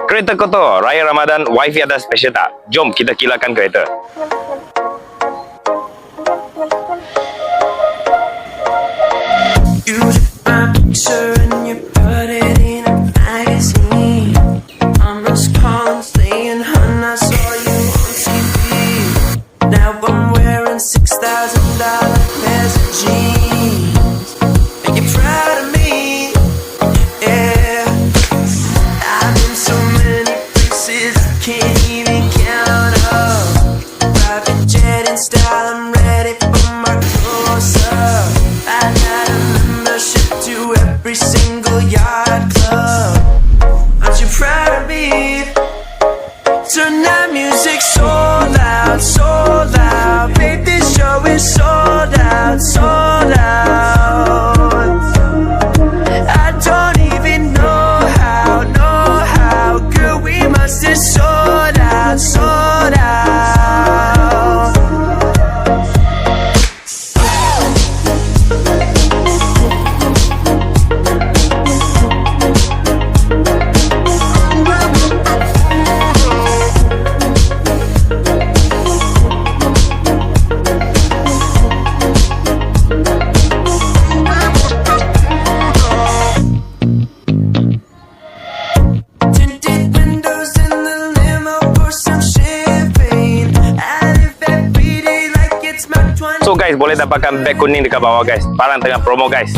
Kereta kotor, Raya Ramadan, Wifey ada special tak? Jom kita kilakan kereta. You took my picture and you put it in a magazine. I'm just calling saying, hun, I saw you on TV. Now I'm wearing $6,000 pairs of jeans. Are you proud of me? Yeah. I've been so many places I can't even count up. Private jet in style, I'm ready for my close-up. I got a membership to every single yacht club. Aren't you proud of me? Turn that music so loud, so loud. Babe, this show is sold out, sold out. I don't even know how. Girl, we must have sold out, sold out. Tinted windows in the limo, pour some champagne. I live every day like it's my 20. So guys, boleh dapatkan beg kuning dekat bawah guys. Barang tengah promo guys.